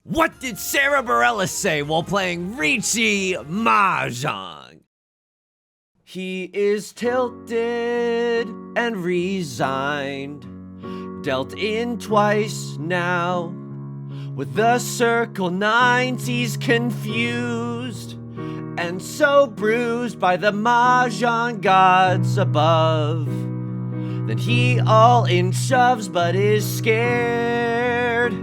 What did Sarah Bareilles say while playing Riichi Mahjong? He is tilted and resigned, dealt in twice now. With the circle nines he's confused, and so bruised by the Mahjong gods above. Then he all in shoves but is scared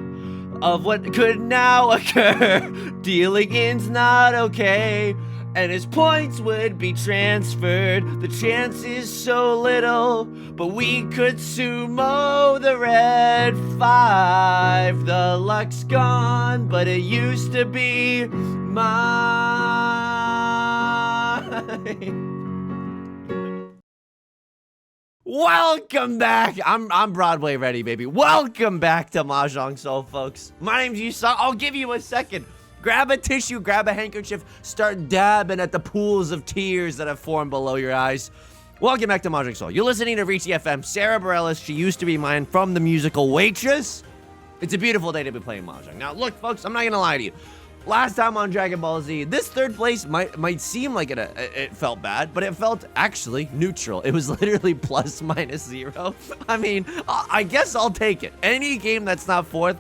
of what could now occur. Dealing in's not okay, and his points would be transferred. The chance is so little, but we could sumo the red 5. The luck's gone, but it used to be mine. Welcome back. I'm Broadway ready, baby. Welcome back to Mahjong Soul, folks. My name's Yusong. I'll give you a second. Grab a tissue, grab a handkerchief, start dabbing at the pools of tears that have formed below your eyes. Welcome back to Mahjong Soul. You're listening to Riichi FM. Sarah Bareilles, she used to be mine from the musical Waitress. It's a beautiful day to be playing Mahjong. Now, look, folks, I'm not gonna lie to you. Last time on Dragon Ball Z, this third place might seem like it felt bad, but it felt actually neutral. It was literally plus minus 0. I mean, I guess I'll take it. Any game that's not fourth,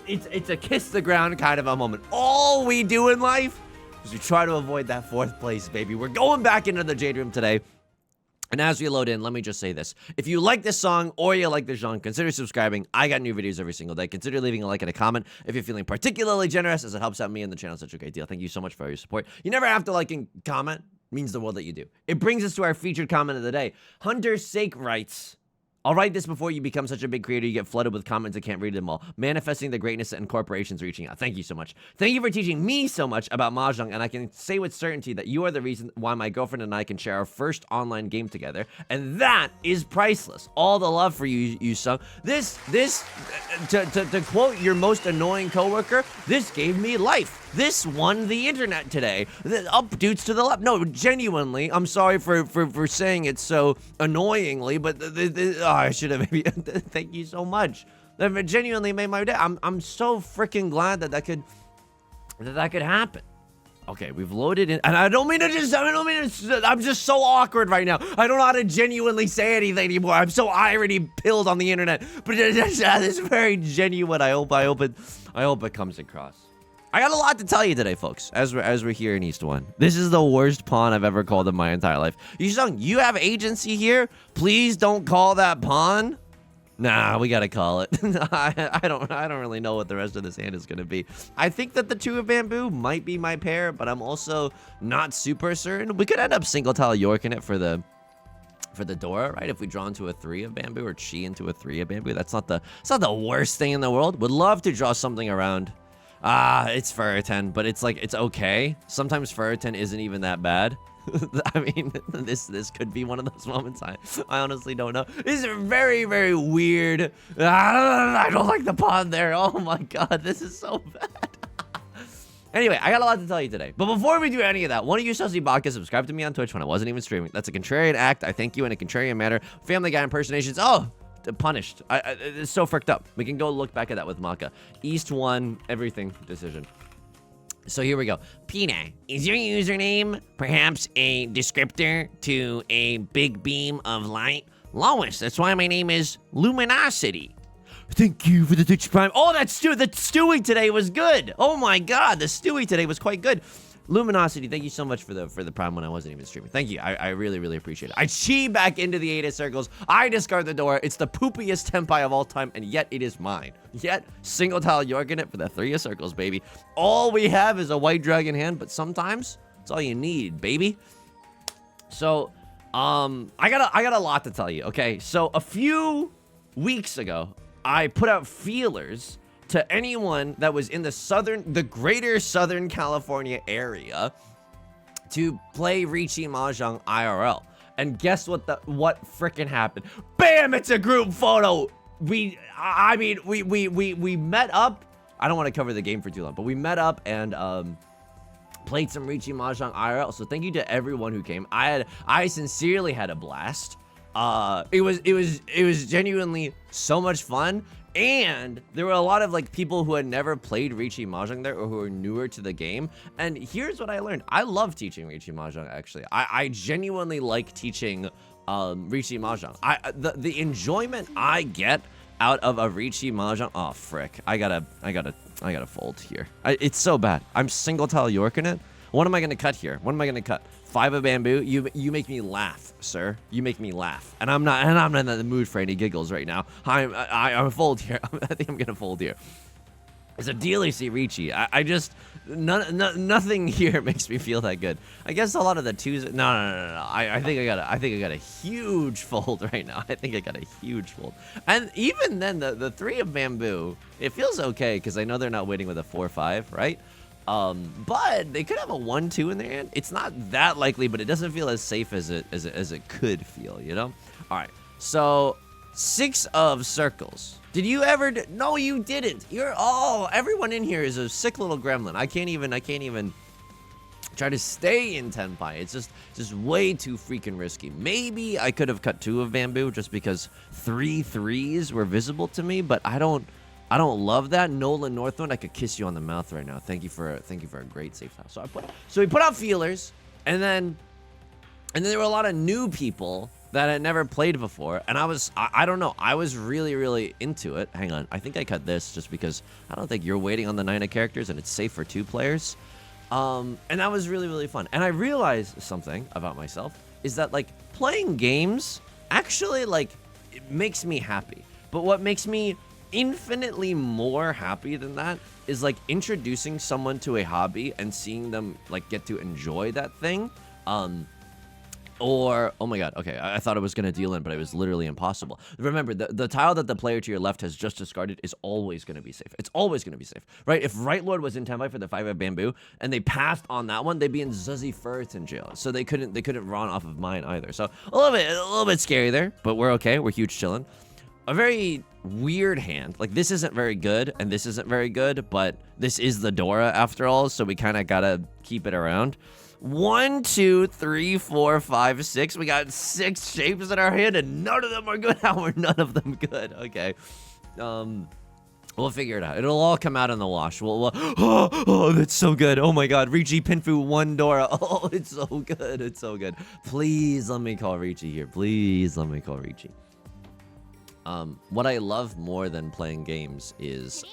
it's a kiss the ground kind of a moment. All we do in life is we try to avoid that fourth place, baby. We're going back into the Jade Room today. And as we load in, let me just say this. If you like this song or you like this genre, consider subscribing. I got new videos every single day. Consider leaving a like and a comment if you're feeling particularly generous, as it helps out me and the channel. Such a great deal. Thank you so much for your support. You never have to like and comment. It means the world that you do. It brings us to our featured comment of the day. Hunter's Sake writes, I'll write this before you become such a big creator you get flooded with comments and can't read them all. Manifesting the greatness and corporations reaching out. Thank you so much. Thank you for teaching me so much about Mahjong, and I can say with certainty that you are the reason why my girlfriend and I can share our first online game together, and that is priceless. All the love for you, Yusong. To quote your most annoying coworker, this gave me life. This won the internet today. Up dudes to the left. No, genuinely, I'm sorry for saying it so annoyingly, but I should have maybe. Thank you so much. That genuinely made my day. I'm so freaking glad that could happen. Okay, we've loaded in, and I'm just so awkward right now. I don't know how to genuinely say anything anymore. I'm so irony pilled on the internet, but it's very genuine. I hope it comes across. I got a lot to tell you today, folks, as we're here in East 1. This is the worst pawn I've ever called in my entire life. Yusong, you have agency here. Please don't call that pawn. Nah, we gotta call it. I don't really know what the rest of this hand is gonna be. I think that the 2 of bamboo might be my pair, but I'm also not super certain. We could end up single tile Yorking it for the Dora, right? If we draw into a 3 of bamboo or chi into a 3 of bamboo, it's not the worst thing in the world. Would love to draw something around. It's Ferritin, but it's okay. Sometimes Ferritin isn't even that bad. I mean, this could be one of those moments. I honestly don't know. This is very, very weird. I don't like the pawn there. Oh my god, this is so bad. Anyway, I got a lot to tell you today. But before we do any of that, one of you Sussy Baka subscribed to me on Twitch when I wasn't even streaming. That's a contrarian act. I thank you in a contrarian manner. Family Guy impersonations. Oh! Punished. It's so fricked up. We can go look back at that with Maka. East 1, everything decision. So here we go. Pina, is your username perhaps a descriptor to a big beam of light? Lois, that's why my name is Luminosity. Thank you for the Twitch Prime. Oh, the Stewie today was good. Oh my god, the Stewie today was quite good. Luminosity, thank you so much for the prime when I wasn't even streaming. Thank you. I really, really appreciate it. I chi back into the 8 of circles. I discard the door. It's the poopiest tempai of all time, and yet it is mine. Yet, single tile Yorking it for the 3 of circles, baby. All we have is a white dragon hand, but sometimes it's all you need, baby. So, I got a lot to tell you, okay? So, a few weeks ago, I put out feelers to anyone that was in the greater Southern California area to play Riichi Mahjong IRL. And guess what frickin' happened? Bam! It's a group photo! We met up. I don't want to cover the game for too long, but we met up and played some Riichi Mahjong IRL. So thank you to everyone who came. I sincerely had a blast. It was genuinely so much fun. And there were a lot of like people who had never played Riichi Mahjong there or who are newer to the game. And here's what I learned. I love teaching Riichi Mahjong, actually. I genuinely like teaching Riichi Mahjong. The enjoyment I get out of a Riichi Mahjong. Oh frick. I gotta fold here. It's so bad. I'm single tile Yorking it. What am I gonna cut here? What am I gonna cut? 5 of bamboo. You make me laugh, sir. You make me laugh, and I'm not in the mood for any giggles right now. I'm a fold here. I think I'm gonna fold here. It's a DLC Riichi. I just nothing here makes me feel that good. I guess a lot of the twos. No. I think I got a huge fold right now. I think I got a huge fold. And even then, the 3 of bamboo, it feels okay because I know they're not waiting with a 4-5, right? But they could have a 1-2 in their hand. It's not that likely, but it doesn't feel as safe as it could feel, you know? All right, so 6 of circles. Did you ever? No, you didn't. Everyone in here is a sick little gremlin. I can't even try to stay in Tenpai. It's just way too freaking risky. Maybe I could have cut 2 of bamboo just because 3 3s were visible to me, but I don't love that. Nolan Northwind, I could kiss you on the mouth right now. Thank you for a great safe house. So we put out feelers, and then there were a lot of new people that had never played before, and I don't know. I was really into it. Hang on, I think I cut this just because I don't think you're waiting on the 9 of characters, and it's safe for 2 players. And that was really fun. And I realized something about myself is that like playing games actually like it makes me happy. But what makes me infinitely more happy than that is like introducing someone to a hobby and seeing them like get to enjoy that thing. Or, oh my god, okay, I thought I was going to deal in, but it was literally impossible. Remember, the tile that the player to your left has just discarded is always going to be safe. It's always going to be safe, right? If Right Lord was in Tenpai for the 5 of bamboo, and they passed on that one, they'd be in Zuzzy Firth in jail. So they couldn't run off of mine either. So a little bit scary there, but we're okay. We're huge chilling. A very weird hand. Like, this isn't very good, and this isn't very good, but this is the Dora after all, so we kind of gotta keep it around. 1, 2, 3, 4, 5, 6. We got 6 shapes in our hand, and none of them are good. How are none of them good? Okay. We'll figure it out. It'll all come out in the wash. Oh, that's so good. Oh my god. Riichi, Pinfu, 1 Dora. Oh, it's so good. It's so good. Please let me call Riichi here. Please let me call Riichi. What I love more than playing games is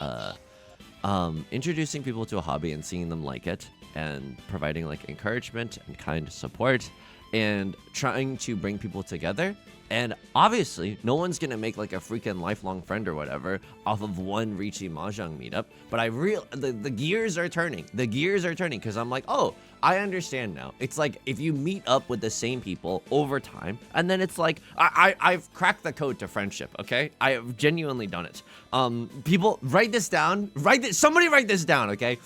introducing people to a hobby and seeing them like it, and providing like encouragement and kind support, and trying to bring people together. And obviously, no one's gonna make like a freaking lifelong friend or whatever off of one Riichi Mahjong meetup. But the gears are turning. The gears are turning because I'm like, oh, I understand now. It's like if you meet up with the same people over time, and then it's like I've cracked the code to friendship. Okay, I have genuinely done it. People, write this down. Somebody write this down. Okay.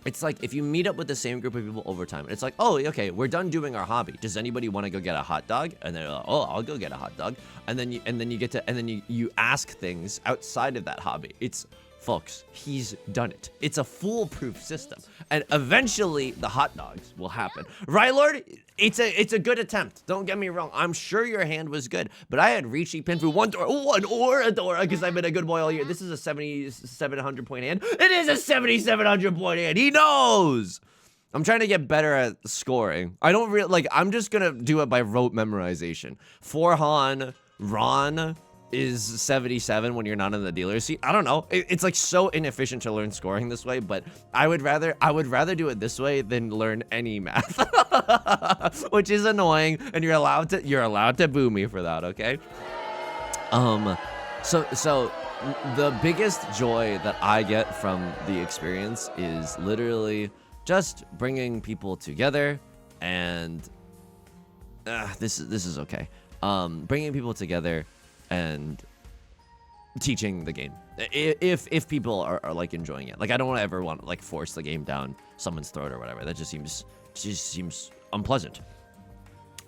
It's like if you meet up with the same group of people over time, it's like, oh, okay, we're done doing our hobby. Does anybody want to go get a hot dog? And they're like, oh, I'll go get a hot dog. And then you ask things outside of that hobby. It's, folks, he's done it. It's a foolproof system, and eventually the hot dogs will happen, right, Lord? It's a good attempt. Don't get me wrong. I'm sure your hand was good, but I had Riichi, Pinfu, 1 Dora because I've been a good boy all year. This is a 7,700 point hand. It is a 7,700 point hand. He knows. I'm trying to get better at scoring. I don't really like. I'm just gonna do it by rote memorization. Forhan Ron is 77 when you're not in the dealer's seat. I don't know. It's like so inefficient to learn scoring this way, but I would rather do it this way than learn any math, which is annoying. And you're allowed to boo me for that, okay? So the biggest joy that I get from the experience is literally just bringing people together, and this is okay. Bringing people together and teaching the game, if people are like enjoying it. Like, I don't ever want to like force the game down someone's throat or whatever. That just seems unpleasant.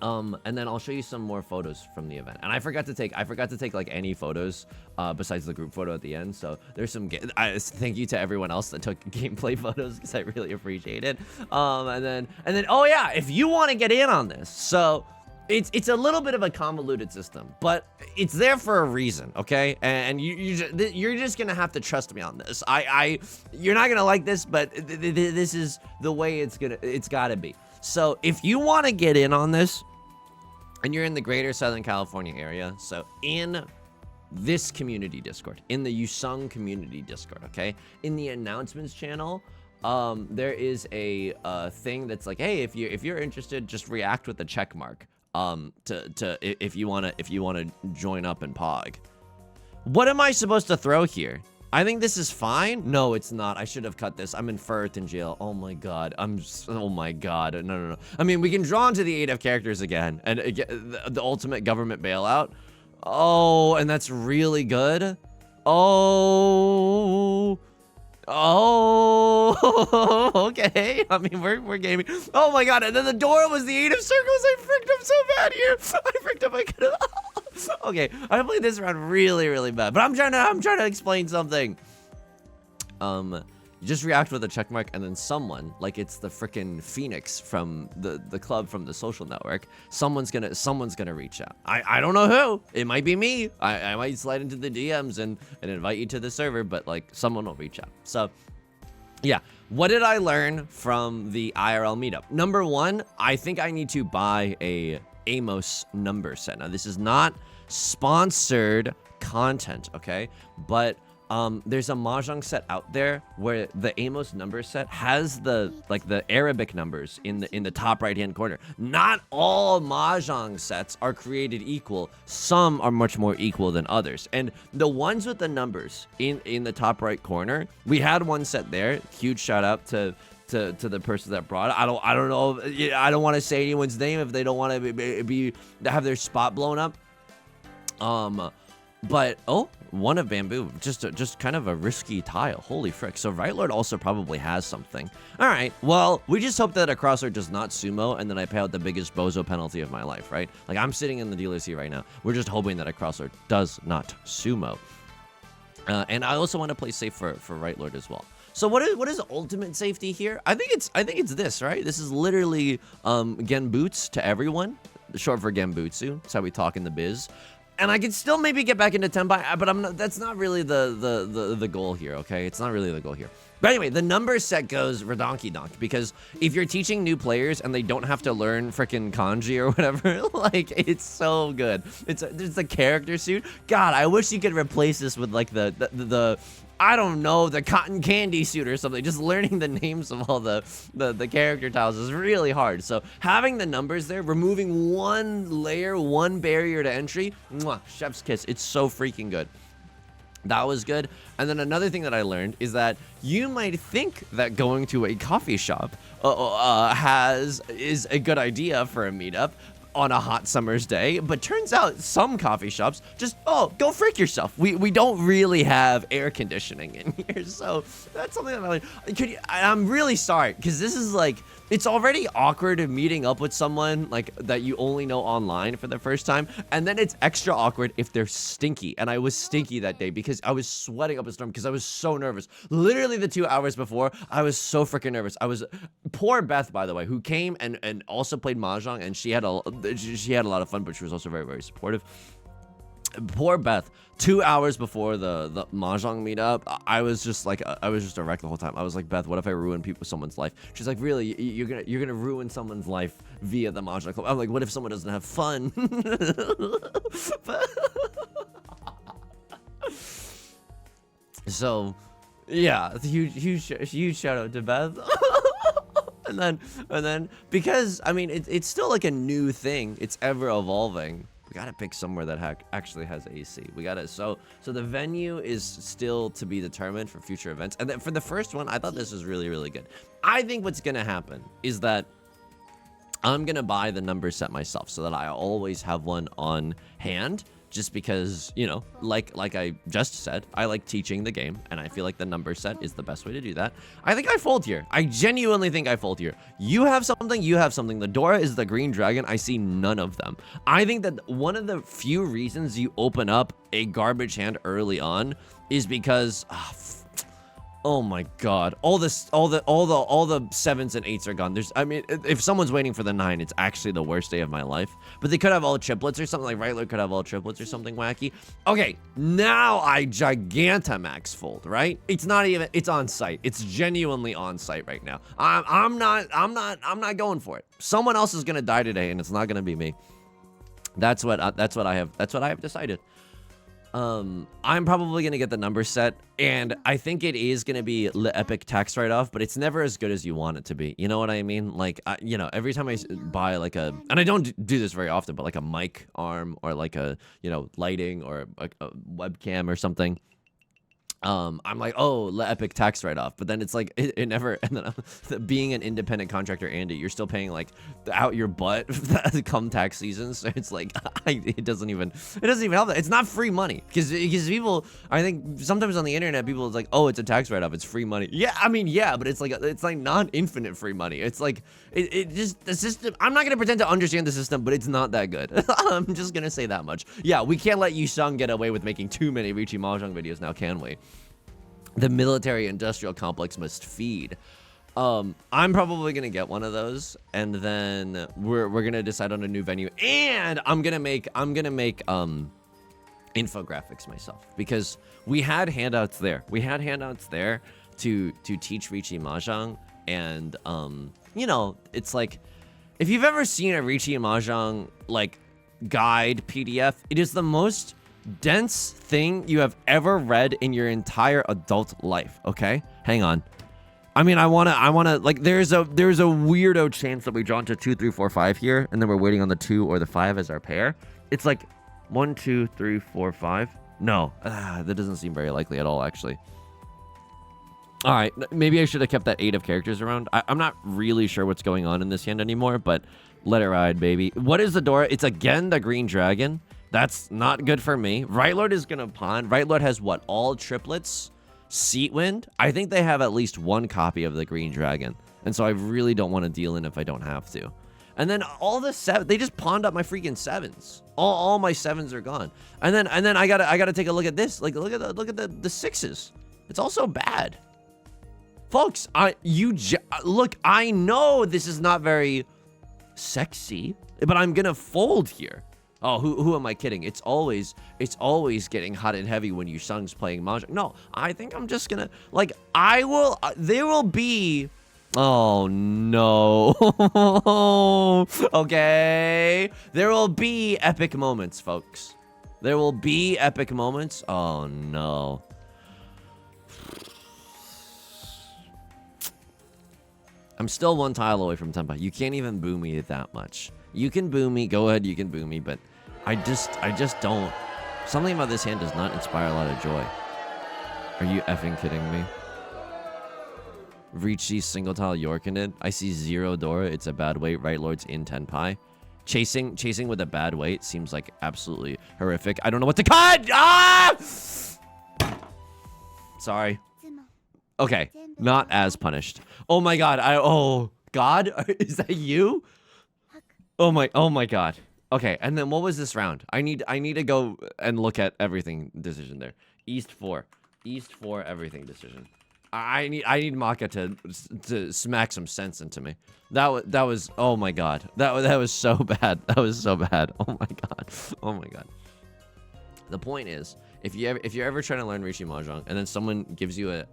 And then I'll show you some more photos from the event. And I forgot to take like any photos besides the group photo at the end. So there's some thank you to everyone else that took gameplay photos, because I really appreciate it. And then oh yeah, if you want to get in on this, so It's a little bit of a convoluted system, but it's there for a reason, okay? And you're just gonna have to trust me on this. You're not gonna like this, but this is the way it's gotta be. So if you want to get in on this, and you're in the greater Southern California area, so in this community Discord, in the Yusong community Discord, okay? In the announcements channel, there is a thing that's like, hey, if you're interested, just react with a check mark. If you wanna join up and pog. What am I supposed to throw here? I think this is fine. No, it's not. I should have cut this. I'm in Furton jail. Oh my god. Oh my god. No. I mean, we can draw into the 8 of characters again, and the ultimate government bailout. Oh, and that's really good. Oh, okay. I mean, we're gaming. Oh my god, and then the door was the 8 of circles. I fricked up so bad here. I fricked up. I could have. Okay, I played this round really bad, but I'm trying to explain something. Just react with a check mark, and then someone, like it's the frickin' Phoenix from the club from the social network, someone's gonna reach out. I don't know who. It might be me. I might slide into the DMs and invite you to the server, but like someone will reach out. So yeah, what did I learn from the IRL meetup? Number 1, I think I need to buy a Amos number set. Now this is not sponsored content, okay? But there's a Mahjong set out there where the Amos number set has the Arabic numbers in the top right hand corner. Not all Mahjong sets are created equal. Some are much more equal than others. And the ones with the numbers in the top right corner, we had one set there. Huge shout out to the person that brought it. I don't know. I don't want to say anyone's name if they don't want to have their spot blown up. But one of bamboo, just kind of a risky tile. Holy frick! So Right Lord also probably has something. All right. Well, we just hope that a crossword does not sumo, and then I pay out the biggest bozo penalty of my life. Right? Like I'm sitting in the dealer's seat right now. We're just hoping that a crossword does not sumo. And I also want to play safe for Right Lord as well. So what is ultimate safety here? I think it's this, right? This is literally genboots to everyone, short for genbutsu. That's how we talk in the biz. And I can still maybe get back into Tenpai, but I'm not. That's not really the goal here. Okay, it's not really the goal here. But anyway, the number set goes redonky donk, because if you're teaching new players and they don't have to learn frickin' kanji or whatever, like it's so good. It's a character suit. God, I wish you could replace this with like the I don't know, the cotton candy suit or something. Just learning the names of all the character tiles is really hard. So having the numbers there, removing one layer, one barrier to entry, mwah, chef's kiss. It's so freaking good. That was good. And then another thing that I learned is that you might think that going to a coffee shop is a good idea for a meetup on a hot summer's day, but turns out some coffee shops just, go freak yourself. We don't really have air conditioning in here, so that's something that I learned. I'm really sorry, because this is like, it's already awkward meeting up with someone like that you only know online for the first time, and then it's extra awkward if they're stinky. And I was stinky that day because I was sweating up a storm because I was so nervous. Literally the 2 hours before, I was so freaking nervous. Poor Beth, by the way, who came and also played Mahjong, and she had a lot of fun, but she was also very, very supportive. Poor Beth, 2 hours before the Mahjong meetup, I was just a wreck the whole time. I was like, Beth, what if I ruin someone's life? She's like, really? You're gonna ruin someone's life via the Mahjong club? I'm like, what if someone doesn't have fun? So, yeah, huge shout out to Beth. And then because I mean it's still like a new thing. It's ever evolving. We gotta pick somewhere that actually has AC. We gotta so the venue is still to be determined for future events. And then for the first one, I thought this was really good. I think what's gonna happen is that I'm gonna buy the number set myself so that I always have one on hand. Just because, you know, like I just said, I like teaching the game, and I feel like the number set is the best way to do that. I think I fold here. I genuinely think I fold here. You have something, you have something. The Dora is the green dragon. I see none of them. I think that one of the few reasons you open up a garbage hand early on is because Oh my god. All the 7s and 8s are gone. I mean, if someone's waiting for the 9, it's actually the worst day of my life. But they could have all triplets or something, like Riichi could have all triplets or something wacky. Okay, now I Gigantamax fold, right? It's not even, it's on site. It's genuinely on site right now. I'm not going for it. Someone else is gonna die today and it's not gonna be me. That's what I have decided. I'm probably gonna get the number set, and I think it is gonna be the epic tax write-off, but it's never as good as you want it to be. You know what I mean? Like, you know, every time I buy like and I don't do this very often, but like a mic arm or like a, you know, lighting or a webcam or something. I'm like, oh, epic tax write-off, but then it's like it never. And then being an independent contractor, Andy, you're still paying like out your butt come tax season. So it's like it doesn't even help that it's not free money because people, I think sometimes on the internet people is like, oh, it's a tax write-off, it's free money. Yeah, I mean, yeah, but it's like not infinite free money. It's like it just, the system. I'm not gonna pretend to understand the system, but it's not that good. I'm just gonna say that much. Yeah, we can't let Yusong get away with making too many Riichi Mahjong videos now, can we? The military-industrial complex must feed. I'm probably gonna get one of those, and then we're gonna decide on a new venue, and I'm gonna make infographics myself because we had handouts there. We had handouts there to teach Riichi Mahjong, and you know, it's like if you've ever seen a Riichi Mahjong like guide PDF, it is the most dense thing you have ever read in your entire adult life. Okay, hang on. I mean, I wanna like there's a weirdo chance that we draw into 2, 3, 4, 5 here, and then we're waiting on the 2 or the 5 as our pair. It's like 1, 2, 3, 4, 5. No, that doesn't seem very likely at all, actually. All right, maybe I should have kept that 8 of characters around. I'm not really sure what's going on in this hand anymore, but let it ride, baby. What is the door? It's again the green dragon. That's not good for me. Right Lord is gonna pawn. Right Lord has what? All triplets? Seat Wind? I think they have at least one copy of the Green Dragon. And so I really don't want to deal in if I don't have to. And then all the 7, they just pawned up my freaking 7s. All my 7s are gone. And then I gotta take a look at this. Like look at the 6s. It's also bad. Folks, look, I know this is not very sexy, but I'm gonna fold here. Oh, who am I kidding? It's always getting hot and heavy when Yusong's playing Mahjong. No, I think I'm just gonna, like, there will be, oh no. Okay. There will be epic moments, folks. There will be epic moments. Oh no. I'm still 1 tile away from Tempa. You can't even boo me that much. You can boo me, go ahead, you can boo me, but I just don't. Something about this hand does not inspire a lot of joy. Are you effing kidding me? Riichi single tile Yorkin. I see 0 Dora. It's a bad weight. Right Lord's in 10 pi. Chasing with a bad weight seems like absolutely horrific. I don't know what to cut. Ah! Sorry. Okay, not as punished. Oh my god. Oh god, is that you? Oh my god. Okay, and then what was this round? I need to go and look at everything decision there. East 4 everything decision. I need Maka to smack some sense into me. That was oh my god. That was so bad. That was so bad. Oh my god. Oh my god. The point is, if you're ever trying to learn Riichi Mahjong and then someone gives you an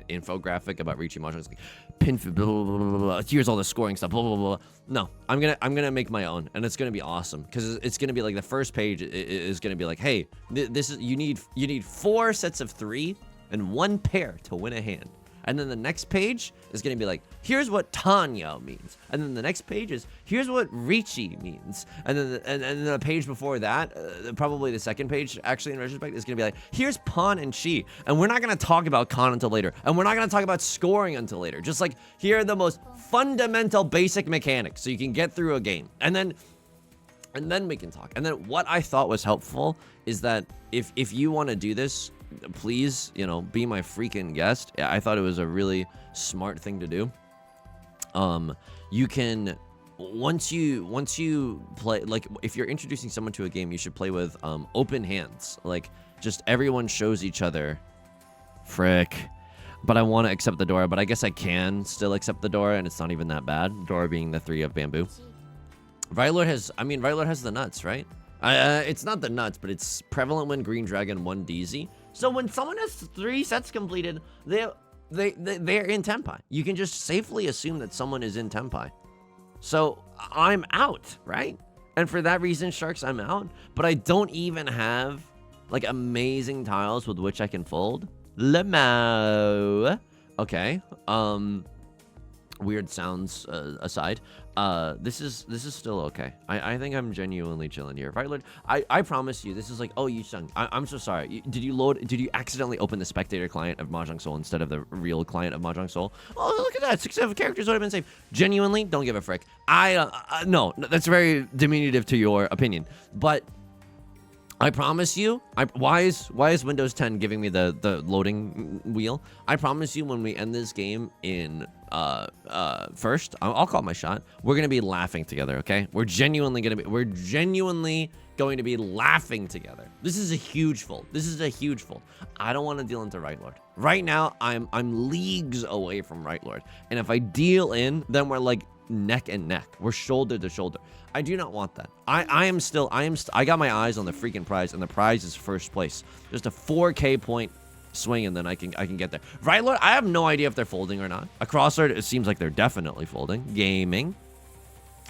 infographic about Riichi Mahjong, it's like Pinfu, blah, blah, blah, blah, blah, here's all the scoring stuff, blah blah blah. No, I'm gonna make my own, and it's gonna be awesome because it's gonna be like the first page is gonna be like, hey, this is you need 4 sets of 3 and 1 pair to win a hand. And then the next page is going to be like, here's what Tanyo means. And then the next page is, here's what Riichi means. And then the page before that, probably the second page, actually in retrospect, is going to be like, here's Pawn and Chi. And we're not going to talk about Con until later. And we're not going to talk about scoring until later. Just like, here are the most fundamental basic mechanics so you can get through a game. And then we can talk. And then what I thought was helpful is that if you want to do this, please, you know, be my freaking guest. I thought it was a really smart thing to do. You can, once you play, like, if you're introducing someone to a game, you should play with open hands. Like, just everyone shows each other Frick. But I want to accept the Dora, but I guess I can still accept the Dora, and it's not even that bad. Dora being the 3 of bamboo. Rightlord has the nuts, right? It's not the nuts, but it's prevalent when Green Dragon 1 DZ. So when someone has 3 sets completed, they're in Tenpai. You can just safely assume that someone is in Tenpai. So I'm out, right? And for that reason, Sharks, I'm out. But I don't even have like amazing tiles with which I can fold. Lemo. Okay. Weird sounds aside. This is still okay. I think I'm genuinely chilling here. Right, Lord? I promise you, this is like, oh, Yusong, I'm so sorry. Did you accidentally open the spectator client of Mahjong Soul instead of the real client of Mahjong Soul? Oh, look at that. 6 characters would have been saved. Genuinely, don't give a frick. No, that's very diminutive to your opinion. But I promise you, why is Windows 10 giving me the loading wheel? I promise you, when we end this game in first, I'll call my shot. We're gonna be laughing together, okay? We're genuinely going to be laughing together. This is a huge fold. I don't want to deal into Right Lord. Right now, I'm leagues away from Right Lord, and if I deal in, then we're like neck and neck. We're shoulder to shoulder. I do not want that. I got my eyes on the freaking prize, and the prize is first place. Just a 4K point swing, and then I can get there. Right, Lord? I have no idea if they're folding or not. Across there, it seems like they're definitely folding. Gaming.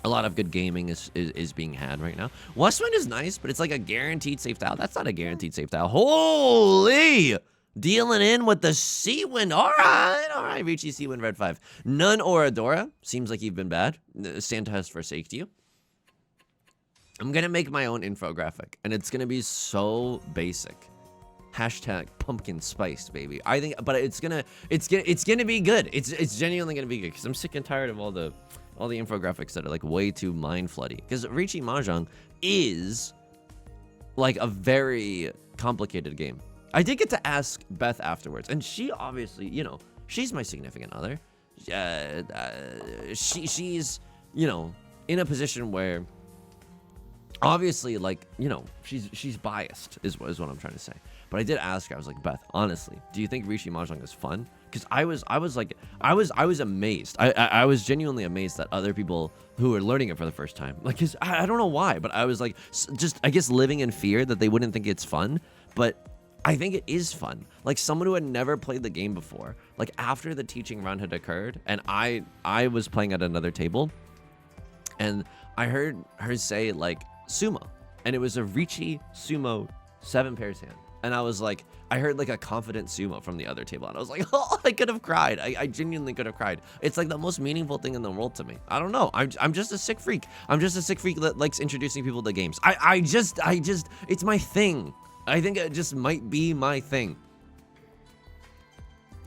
A lot of good gaming is being had right now. Westwind is nice, but it's like a guaranteed safe tile. That's not a guaranteed safe tile. Holy! Dealing in with the Seawind. All right. Riichi Seawind, red 5. None Oradora. Seems like you've been bad. Santa has forsaked you. I'm going to make my own infographic, and it's going to be so basic. Hashtag pumpkin spice, baby. I think, but it's gonna be good. It's genuinely gonna be good, because I'm sick and tired of all the infographics that are like way too mind floody. Because Riichi Mahjong is like a very complicated game. I did get to ask Beth afterwards, and she obviously, you know, she's my significant other. She's, you know, in a position where obviously, like, you know, she's biased is what I'm trying to say. But I did ask her. I was like, Beth, honestly, do you think Riichi Mahjong is fun? Because I was amazed. I was genuinely amazed that other people who were learning it for the first time, like, cause I don't know why, but I was like, just I guess living in fear that they wouldn't think it's fun. But I think it is fun. Like, someone who had never played the game before, like after the teaching round had occurred, and I was playing at another table, and I heard her say like sumo, and it was a Riichi sumo 7 pairs hand. And I was like, I heard like a confident sumo from the other table, and I was like, oh, I could have cried. I genuinely could have cried. It's like the most meaningful thing in the world to me. I don't know. I'm just a sick freak. I'm just a sick freak that likes introducing people to games. I just, it's my thing. I think it just might be my thing.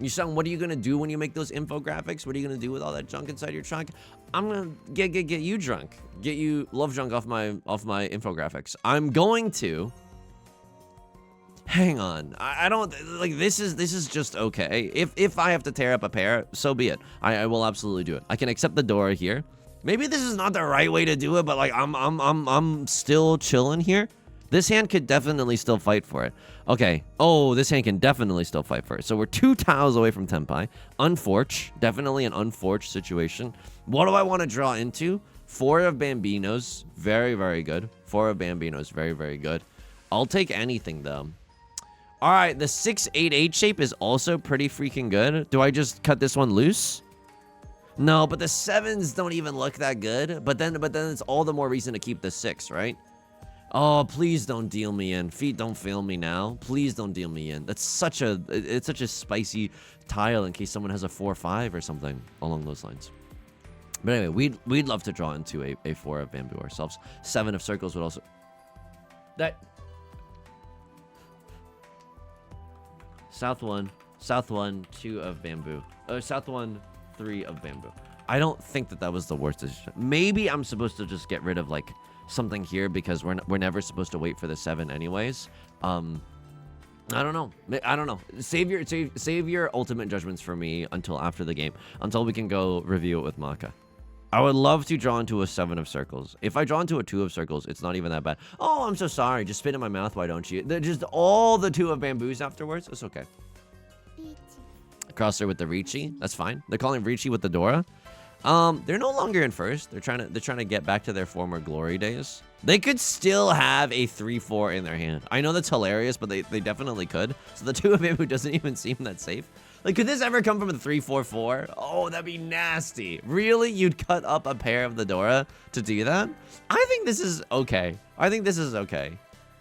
Yusong, what are you gonna do when you make those infographics? What are you gonna do with all that junk inside your trunk? I'm gonna get you drunk. Get you love junk off my infographics. I'm going to. Hang on, I don't like this is just okay. If I have to tear up a pair, so be it. I will absolutely do it. I can accept the door here. Maybe this is not the right way to do it, but like I'm still chilling here. This hand could definitely still fight for it. Okay. Oh, this hand can definitely still fight for it. So we're 2 tiles away from Tenpai. Unforge, definitely an unforged situation. What do I want to draw into? 4 of Bambinos, very, very good. 4 of Bambinos, very, very good. I'll take anything though. All right, the 6-8-8 shape is also pretty freaking good. Do I just cut this one loose? No, but the 7s don't even look that good. But then it's all the more reason to keep the 6, right? Oh, please don't deal me in. Feet don't fail me now. Please don't deal me in. It's such a spicy tile in case someone has a 4-5 or something along those lines. But anyway, we'd love to draw into a 4 of bamboo ourselves. 7 of circles would also. South 1, 2 of bamboo. South 1, 3 of bamboo. I don't think that was the worst decision. Maybe I'm supposed to just get rid of like something here because we're never supposed to wait for the 7 anyways. I don't know. Save your ultimate judgments for me until after the game, until we can go review it with Maka. I would love to draw into a 7 of circles. If I draw into a 2 of circles, it's not even that bad. Oh, I'm so sorry. Just spit in my mouth. Why don't you? Just all the 2 of bamboos afterwards. It's okay. Cross her with the Riichi. That's fine. They're calling Riichi with the Dora. They're no longer in first. They're trying to get back to their former glory days. They could still have a 3-4 in their hand. I know that's hilarious, but they definitely could. So the 2 of him who doesn't even seem that safe. Like, could this ever come from a 3-4-4? Oh, that'd be nasty. Really? You'd cut up a pair of the Dora to do that? I think this is okay. I think this is okay.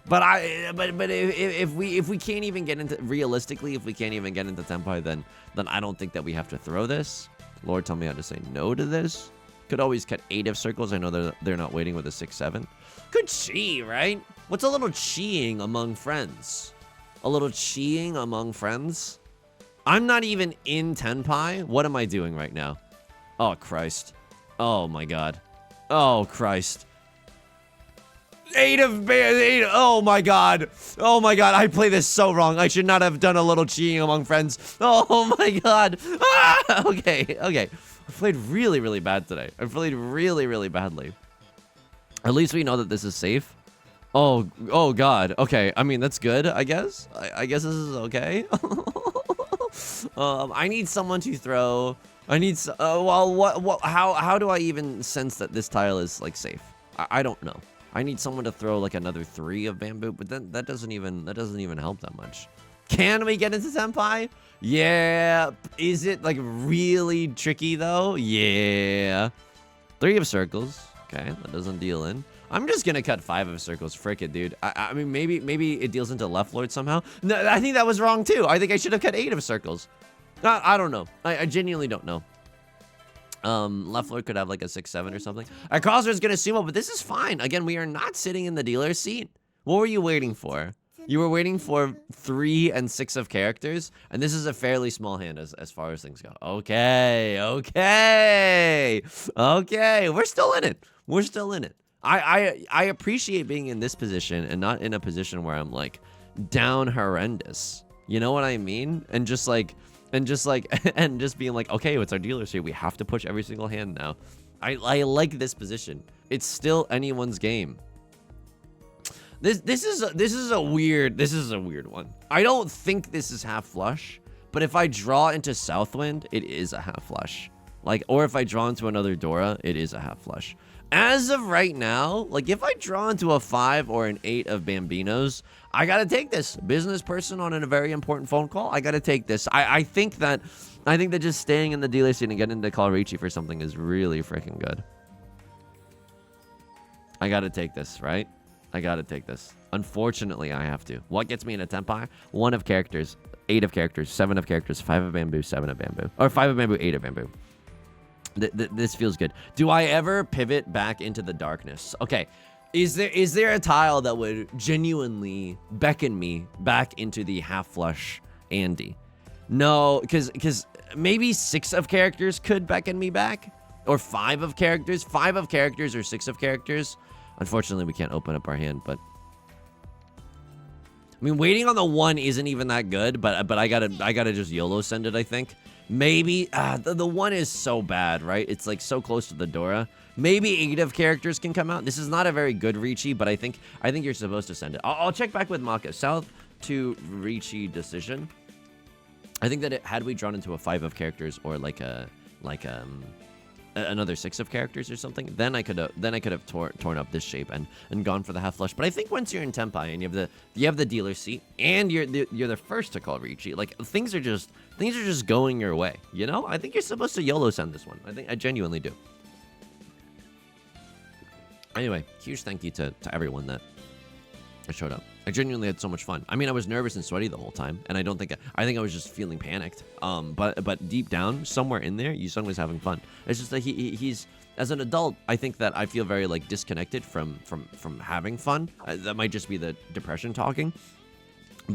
But if we can't even get into, realistically, if we can't even get into Tenpai, then I don't think that we have to throw this. Lord, tell me how to say no to this. Could always cut 8 of circles. I know they're not waiting with a 6-7. Good chi, right? What's a little chiing among friends? A little chiing among friends? I'm not even in Tenpai. What am I doing right now? Oh, Christ. Oh, my God. Oh, Christ. 8 of... Oh, my God. Oh, my God. I play this so wrong. I should not have done a little cheating among friends. Oh, my God. Ah! Okay. I played really, really bad today. I played really, really badly. At least we know that this is safe. Oh, God. Okay. I mean, that's good, I guess. I guess this is okay. I need someone to throw. I need. Well, how do I even sense that this tile is like safe? I don't know. I need someone to throw like another 3 of bamboo, but then that doesn't even help that much. Can we get into Tenpai? Yeah. Is it like really tricky though? Yeah. 3 of circles. Okay, that doesn't deal in. I'm just gonna cut 5 of circles. Frick it, dude. I mean, maybe it deals into left lord somehow. No, I think that was wrong too. I think I should have cut 8 of circles. I don't know. I genuinely don't know. Left lord could have like a 6-7 or something. Our crosser is gonna sumo, but this is fine. Again, we are not sitting in the dealer's seat. What were you waiting for? You were waiting for 3 and 6 of characters, and this is a fairly small hand as far as things go. Okay. We're still in it. We're still in it. I appreciate being in this position and not in a position where I'm like down horrendous. You know what I mean? And just being like, okay, it's our dealer's here. We have to push every single hand now. I like this position. It's still anyone's game. This is a weird one. I don't think this is half flush, but if I draw into Southwind, it is a half flush. Like, or if I draw into another Dora, it is a half flush. As of right now, like if I draw into a 5 or an 8 of Bambinos, I gotta take this. Business person on a very important phone call, I gotta take this. I think that just staying in the dealer seat and getting to call Riichi for something is really freaking good. I gotta take this, right? I gotta take this. Unfortunately, I have to. What gets me in a Tenpai? 1 of characters, 8 of characters, 7 of characters, 5 of bamboo, 7 of bamboo. Or 5 of bamboo, 8 of bamboo. This feels good. Do I ever pivot back into the darkness? Okay. Is there a tile that would genuinely beckon me back into the half flush Andy? No, because maybe 6 of characters could beckon me back, or 5 of characters, 5 of characters or 6 of characters. Unfortunately, we can't open up our hand, but I mean, waiting on the 1 isn't even that good. But I gotta just YOLO send it. I think. Maybe the 1 is so bad, right? It's like so close to the Dora. Maybe 8 of characters can come out. This is not a very good Riichi, but I think you're supposed to send it. I'll check back with Maka. South to Riichi decision. I think that had we drawn into a 5 of characters or like another 6 of characters or something, then I could have torn up this shape and gone for the half flush. But I think once you're in Tenpai and you have the dealer seat and you're the first to call Riichi, like things are just going your way, you know? I think you're supposed to YOLO send this one. I genuinely do. Anyway, huge thank you to everyone that showed up. I genuinely had so much fun. I mean, I was nervous and sweaty the whole time, and I think I was just feeling panicked. But deep down, somewhere in there, Yusong was having fun. It's just that he's as an adult, I think that I feel very like disconnected from having fun. That might just be the depression talking.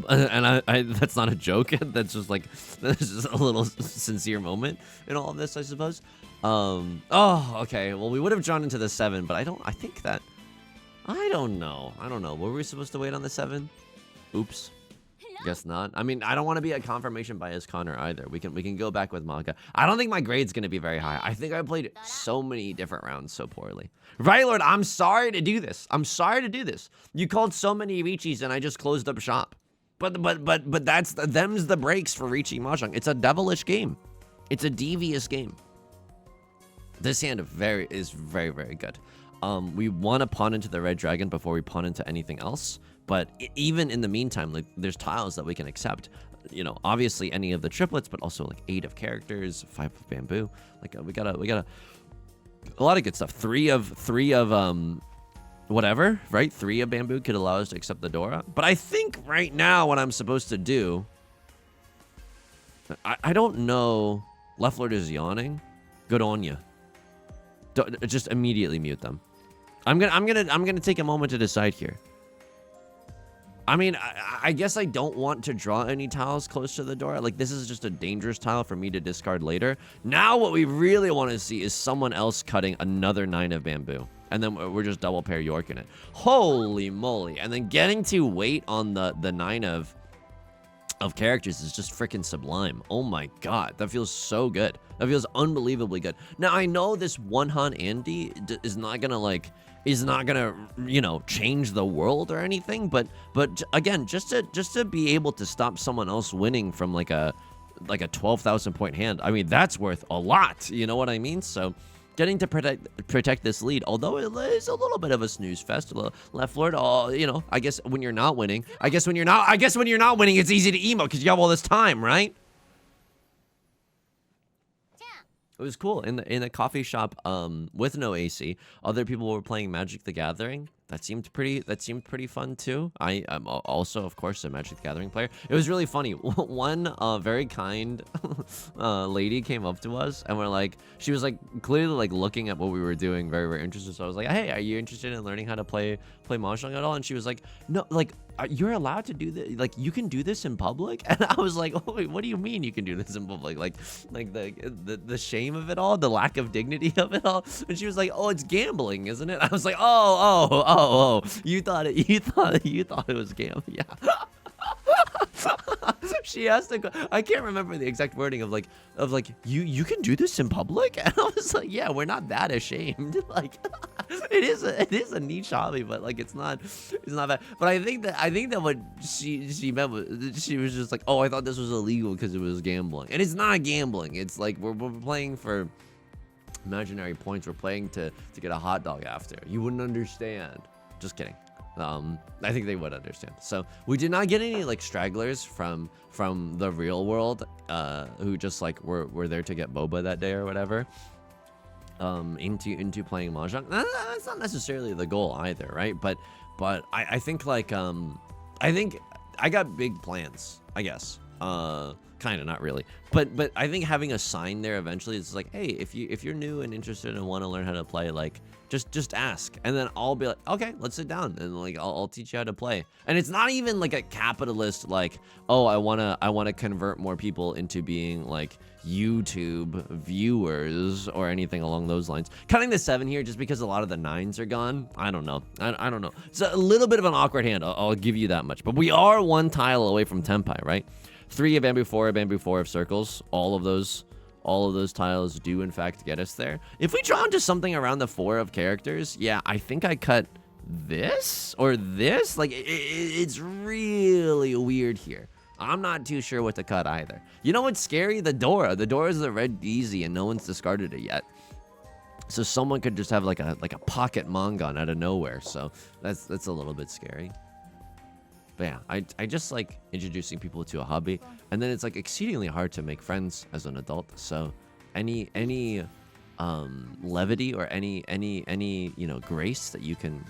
And I that's not a joke. That's just like a little sincere moment in all of this, I suppose. Oh, okay. Well, we would have drawn into the 7, but I don't know. Were we supposed to wait on the 7? Oops. Guess not. I mean, I don't want to be a confirmation bias Connor either. We can go back with Maka. I don't think my grade's going to be very high. I think I played so many different rounds so poorly. Right, Lord, I'm sorry to do this. You called so many Riichis and I just closed up shop. But them's the breaks for Riichi Mahjong. It's a devilish game. It's a devious game. This hand is very, very good. We want to pawn into the red dragon before we pawn into anything else. But even in the meantime, like there's tiles that we can accept. You know, obviously any of the triplets, but also like 8 of characters, 5 of bamboo. Like we got a lot of good stuff. 3 of whatever, right? 3 of bamboo could allow us to accept the Dora. But I think right now what I'm supposed to do, I don't know. Left Lord is yawning. Good on you. Just immediately mute them. I'm gonna take a moment to decide here. I mean, I guess I don't want to draw any tiles close to the door. Like, this is just a dangerous tile for me to discard later. Now what we really want to see is someone else cutting another 9 of bamboo. And then we're just double pair York in it. Holy moly. And then getting to wait on the 9 of characters is just freaking sublime. Oh my god, that feels so good. That feels unbelievably good. Now, I know this one-han Andy is not gonna, you know, change the world or anything, but again, just to be able to stop someone else winning from like a 12,000 point hand, I mean, that's worth a lot. You know what I mean? So getting to protect this lead, although it is a little bit of a snooze fest. Left Lord, you know, I guess when you're not winning, when you're not winning, it's easy to emo because you have all this time, right? It was cool in the coffee shop with no AC. Other people were playing Magic the Gathering. That seemed pretty fun too. I'm also, of course, a Magic the Gathering player. It was really funny. One very kind lady came up to us and she was like clearly like looking at what we were doing, very, very interested. So I was like, hey, are you interested in learning how to play Mahjong at all? And she was like, no, like you're allowed to do this, like you can do this in public. And I was like, oh, wait, what do you mean you can do this in public? Like the shame of it all, the lack of dignity of it all. And she was like, oh, it's gambling, isn't it? I was like, oh, you thought it was gambling. Yeah. She asked I can't remember the exact wording of like you can do this in public, and I was like, yeah, we're not that ashamed. Like it is a niche hobby, but like it's not bad. But I think that what she meant was she was just like, oh, I thought this was illegal because it was gambling, and it's not gambling. It's like we're playing for imaginary points. We're playing to get a hot dog after. You wouldn't understand. Just kidding. I think they would understand. So we did not get any like stragglers from the real world who just like were there to get boba that day or whatever. Into playing Mahjong. That's not necessarily the goal either, right? But I think like I think I got big plans, I guess. Kind of, not really, but I think having a sign there eventually is like, hey, if you're new and interested and want to learn how to play, like just ask, and then I'll be like, okay, let's sit down and like I'll teach you how to play. And it's not even like a capitalist like, oh, I wanna convert more people into being like YouTube viewers or anything along those lines. Cutting the 7 here just because a lot of the 9s are gone. I don't know. I don't know. It's a little bit of an awkward hand. I'll give you that much. But we are 1 tile away from Tenpai, right? 3 of bamboo, 4 of circles. All of those tiles do in fact get us there. If we draw into something around the 4 of characters, yeah, I think I cut this or this. Like it's really weird here. I'm not too sure what to cut either. You know what's scary? The Dora. The Dora is the red easy and no one's discarded it yet. So someone could just have like a pocket Mongon out of nowhere. So that's a little bit scary. But yeah, I just like introducing people to a hobby, and then it's like exceedingly hard to make friends as an adult. So any levity or any you know grace that you can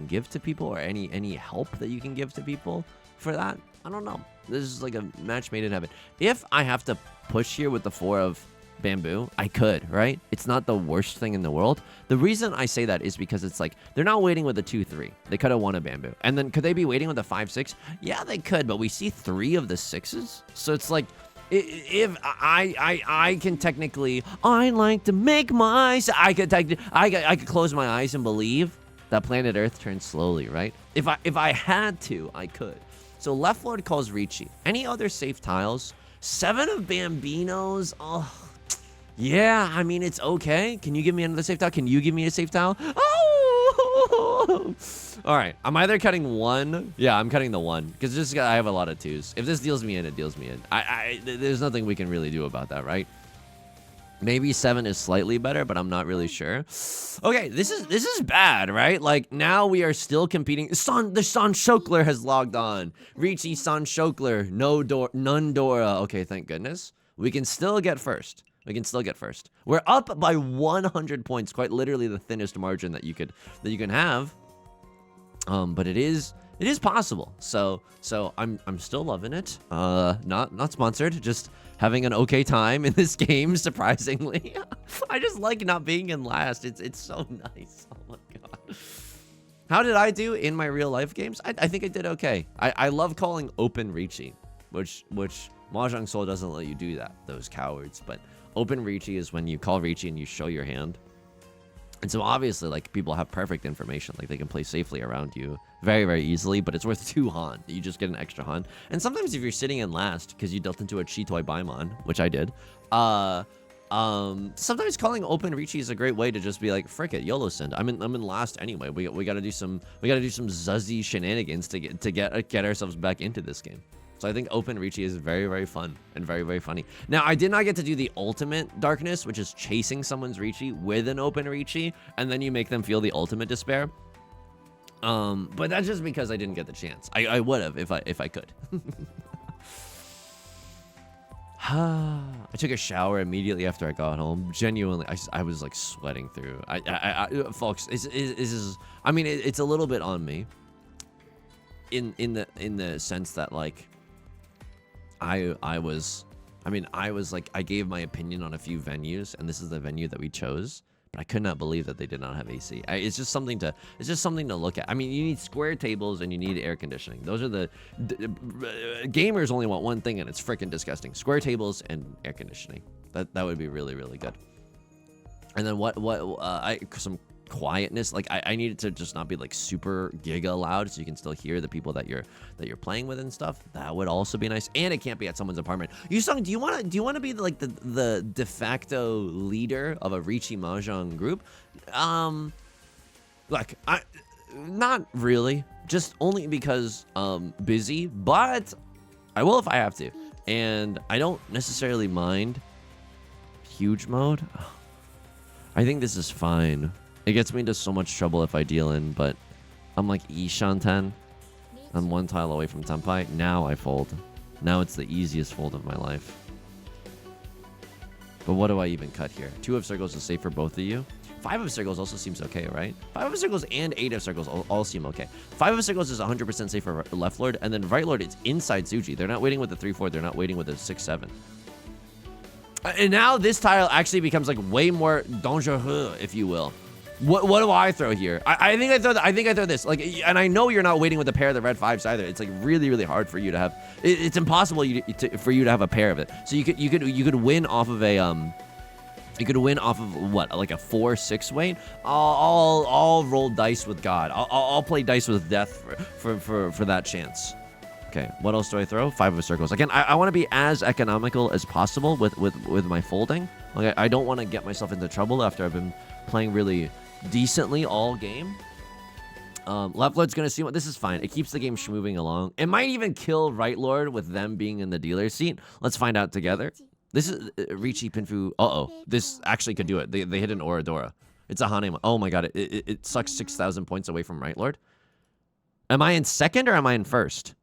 give to people, or any help that you can give to people for that, I don't know. This is like a match made in heaven. If I have to push here with the 4 of bamboo, I could, right? It's not the worst thing in the world. The reason I say that is because it's like they're not waiting with a 2-3. They could have won a bamboo. And then could they be waiting with a 5-6? Yeah, they could, but we see 3 of the 6s. So it's like if I can technically, I like to make my, I could close my eyes and believe that planet Earth turns slowly, right? If I had to, I could. So left Lord calls Riichi. Any other safe tiles? 7 of Bambinos. Oh, yeah, I mean, it's okay. Can you give me another safe tile? Can you give me a safe tile? Oh, All right, I'm either cutting 1. Yeah, I'm cutting the 1 because just I have a lot of 2s. If this deals me in, it deals me in. There's nothing we can really do about that, right? Maybe 7 is slightly better, but I'm not really sure. Okay, this is bad, right? Like now we are still competing. The San Shokler has logged on. Riichi San Shokler, none Dora. Okay, thank goodness. We can still get first. We can still get first. We're up by 100 points, quite literally the thinnest margin that you can have. But it is possible. So I'm still loving it. Not sponsored, just having an okay time in this game, surprisingly. I just like not being in last. It's so nice. Oh my god. How did I do in my real life games? I think I did okay. I love calling open Riichi, which Mahjong Soul doesn't let you do that, those cowards. But open Riichi is when you call Riichi and you show your hand. And so obviously, like, people have perfect information. Like, they can play safely around you very, very easily, but it's worth 2 Han. You just get an extra Han. And sometimes if you're sitting in last because you dealt into a Chitoi Baimon, which I did, sometimes calling open Riichi is a great way to just be like, frick it, YOLO send. I'm in last anyway. We gotta do some zuzzy shenanigans to get ourselves back into this game. So I think open Riichi is very, very fun and very, very funny. Now, I did not get to do the ultimate darkness, which is chasing someone's Riichi with an open Riichi, and then you make them feel the ultimate despair. But that's just because I didn't get the chance. I would have if I could. I took a shower immediately after I got home. Genuinely, I was like sweating through. Folks, I mean, it's a little bit on me. In the sense that like. I gave my opinion on a few venues, and this is the venue that we chose, but I could not believe that they did not have AC. It's just something to look at. I mean, you need square tables and you need air conditioning. Those are gamers only want one thing, and it's freaking disgusting. Square tables and air conditioning. That would be really, really good. And then some quietness. Like I need it to just not be like super giga loud, so you can still hear the people that you're playing with and stuff. That would also be nice. And it can't be at someone's apartment. Yusong, do you want to be like the de facto leader of a Riichi Mahjong group? Like not really, just only because busy, but I will if I have to. And I don't necessarily mind huge mode. I think this is fine. It gets me into so much trouble if I deal in, but I'm like Ishanten. I'm 1 tile away from Tenpai. Now I fold. Now it's the easiest fold of my life. But what do I even cut here? 2 of circles is safe for both of you. 5 of circles also seems okay, right? 5 of circles and 8 of circles all seem okay. 5 of circles is 100% safe for left lord, and then right lord, it's inside Tsuji. They're not waiting with the 3-4. They're not waiting with the 6-7. And now this tile actually becomes like way more dangereux, if you will. What do I throw here? I think I throw this. Like, and I know you're not waiting with a pair of the red 5s either. It's like really, really hard for you to have. It's impossible for you to have a pair of it. So you could win off of a You could win off of what, like a 4-6 weight. I'll roll dice with God. I'll play dice with death for that chance. Okay, what else do I throw? 5 of circles. Again, I want to be as economical as possible with my folding. Like I don't want to get myself into trouble after I've been playing really decently all game. Left Lord's gonna see what this is fine. It keeps the game moving along. It might even kill Right Lord with them being in the dealer seat. Let's find out together. This is Riichi Pinfu. This actually could do it. They hit an Oradora. It's a Hanema. Oh my god, it sucks 6,000 points away from Right Lord. Am I in second or am I in first?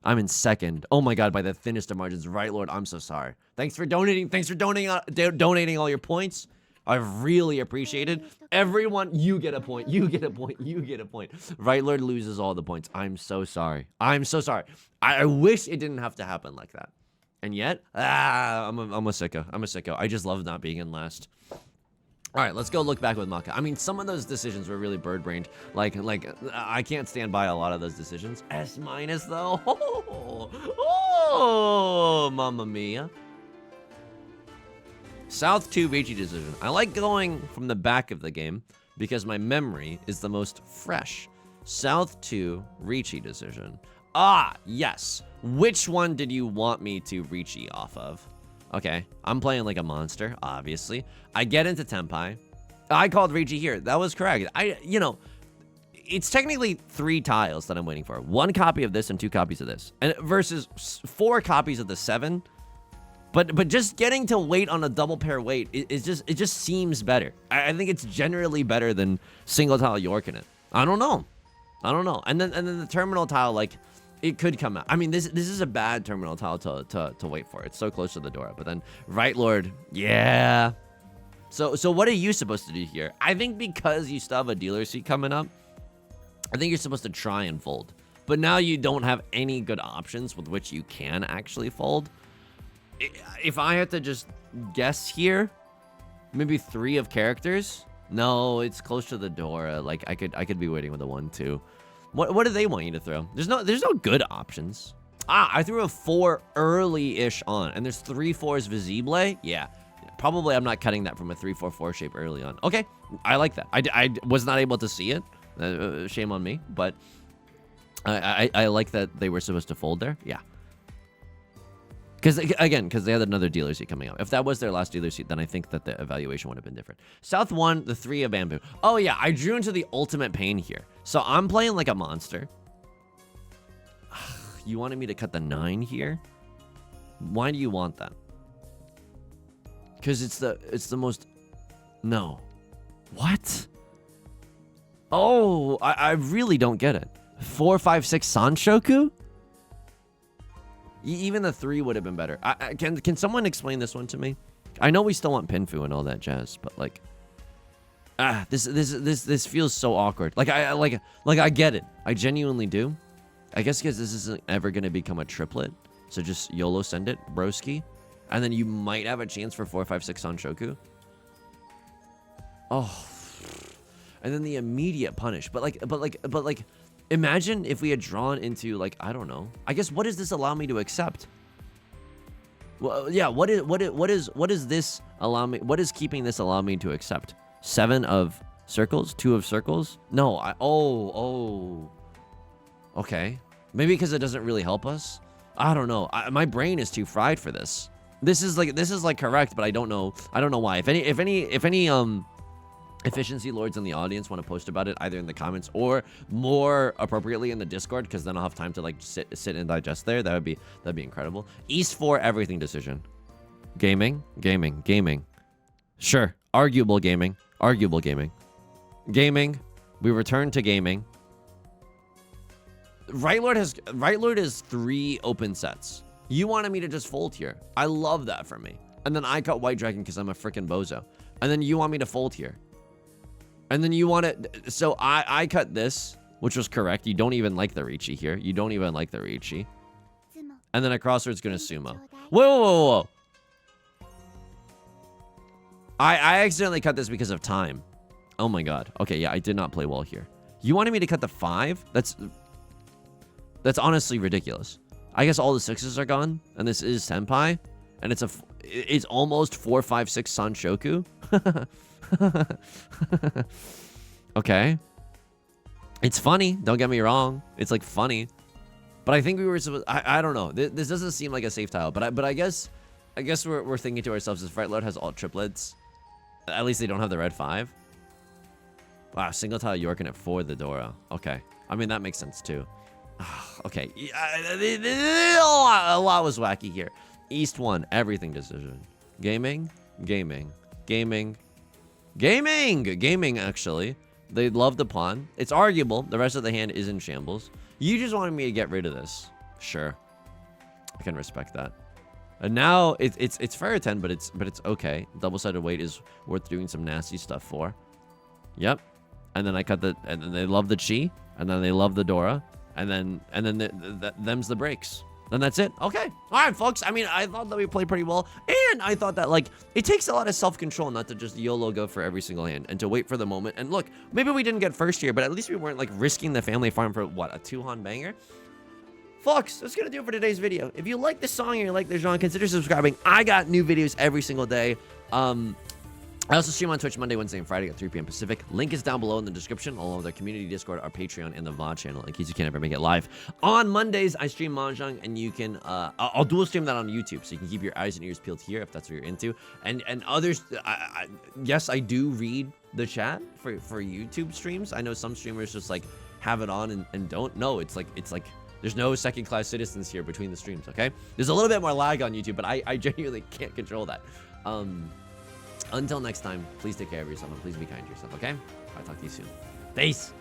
I'm in second. Oh my god, by the thinnest of margins. Right Lord, I'm so sorry. Thanks for donating. Thanks for donating all your points. I really appreciate it. Everyone, you get a point. You get a point. You get a point. Right Lord loses all the points. I'm so sorry. I'm so sorry. I wish it didn't have to happen like that. And yet, I'm a sicko. I'm a sicko. I just love not being in last. All right, let's go look back with Maka. I mean, some of those decisions were really bird-brained. Like I can't stand by a lot of those decisions. S- though. Oh, mamma mia. South 2 Riichi decision. I like going from the back of the game because my memory is the most fresh. South 2 Riichi decision. Ah, yes. Which one did you want me to Riichi off of? Okay, I'm playing like a monster, obviously. I get into Tenpai. I called Riichi here. That was correct. it's technically 3 tiles that I'm waiting for. 1 copy of this and 2 copies of this, and versus 4 copies of the 7. But just getting to wait on a double pair wait it just seems better. I think it's generally better than single tile York in it. I don't know. And then the terminal tile, like, it could come out. I mean, this is a bad terminal tile to wait for. It's so close to the door. But then Right Lord, yeah. So what are you supposed to do here? I think because you still have a dealer seat coming up, I think you're supposed to try and fold. But now you don't have any good options with which you can actually fold. If I had to just guess here, maybe 3 of characters. No, it's close to the door. Like I could be waiting with a 1-2. What do they want you to throw? There's no good options. I threw a 4 early-ish on, and there's 3 4s visible. Yeah, probably I'm not cutting that from a 3-4-4 shape early on. Okay, I like that. I was not able to see it. Shame on me, but I like that they were supposed to fold there. Yeah. Because they had another dealer seat coming out. If that was their last dealer seat, then I think that the evaluation would have been different. South 1, the 3 of bamboo. Oh, yeah, I drew into the ultimate pain here. So I'm playing like a monster. You wanted me to cut the 9 here? Why do you want that? Because it's the most... No. What? Oh, I really don't get it. 4, 5, 6 Sanshoku? Even the 3 would have been better. Can someone explain this one to me? I know we still want Pinfu and all that jazz, but like, this feels so awkward. Like I get it. I genuinely do. I guess because this isn't ever gonna become a triplet, so just YOLO send it, broski, and then you might have a chance for 4, 5, 6 on Shoku. Oh, and then the immediate punish. But like. Imagine if we had drawn into, like, I don't know. I guess, what does this allow me to accept? Well, yeah, what is this allow me? What is keeping this allow me to accept? 7 of circles, 2 of circles? No, okay. Maybe because it doesn't really help us. I don't know. My brain is too fried for this. This is like correct, but I don't know why. If any efficiency lords in the audience want to post about it either in the comments or more appropriately in the Discord, because then I'll have time to like sit and digest there. That'd be incredible. East 4 everything decision. Gaming. Sure. Arguable gaming. We return to gaming. Right Lord is 3 open sets. You wanted me to just fold here. I love that for me. And then I cut White Dragon because I'm a freaking bozo. And then you want me to fold here. And then you want it, so I cut this, which was correct. You don't even like the Riichi here. You don't even like the Riichi. And then a crossword's gonna sumo. Whoa. I accidentally cut this because of time. Oh my god. Okay, yeah, I did not play well here. You wanted me to cut the 5? That's honestly ridiculous. I guess all the 6s are gone, and this is Senpai, and it's almost 4, 5, 6 Sanshoku. Okay. It's funny. Don't get me wrong. It's like funny. But I think we were supposed... I don't know. This doesn't seem like a safe tile. But I guess we're thinking to ourselves, this Right Lord has all triplets. At least they don't have the red 5. Wow, single tile Yorkin at 4 the Dora. Okay. I mean, that makes sense too. Okay. A lot was wacky here. East 1, everything decision. Gaming, actually. They love the pawn. It's arguable. The rest of the hand is in shambles. You just wanted me to get rid of this. Sure. I can respect that. And now it's fair 10, but it's okay. Double-sided weight is worth doing some nasty stuff for. Yep. And then and then they love the Chi, and then they love the Dora, and then them's the breaks. Then that's it. Okay. All right, folks. I mean, I thought that we played pretty well. And I thought that, like, it takes a lot of self-control not to just YOLO go for every single hand and to wait for the moment. And look, maybe we didn't get first here, but at least we weren't, like, risking the family farm for, what, a 2-han banger? Folks, that's going to do it for today's video. If you like this song and you like this genre, consider subscribing. I got new videos every single day. I also stream on Twitch Monday, Wednesday, and Friday at 3 p.m. Pacific. Link is down below in the description, along with our community Discord, our Patreon, and the VOD channel, in case you can't ever make it live. On Mondays, I stream Mahjong, and you can, I'll dual stream that on YouTube, so you can keep your eyes and ears peeled here if that's what you're into. And others, yes, I do read the chat for YouTube streams. I know some streamers just like have it on and don't. No, it's like there's no second-class citizens here between the streams, okay? There's a little bit more lag on YouTube, but I genuinely can't control that. Until next time, please take care of yourself and please be kind to yourself, okay? I'll talk to you soon. Peace.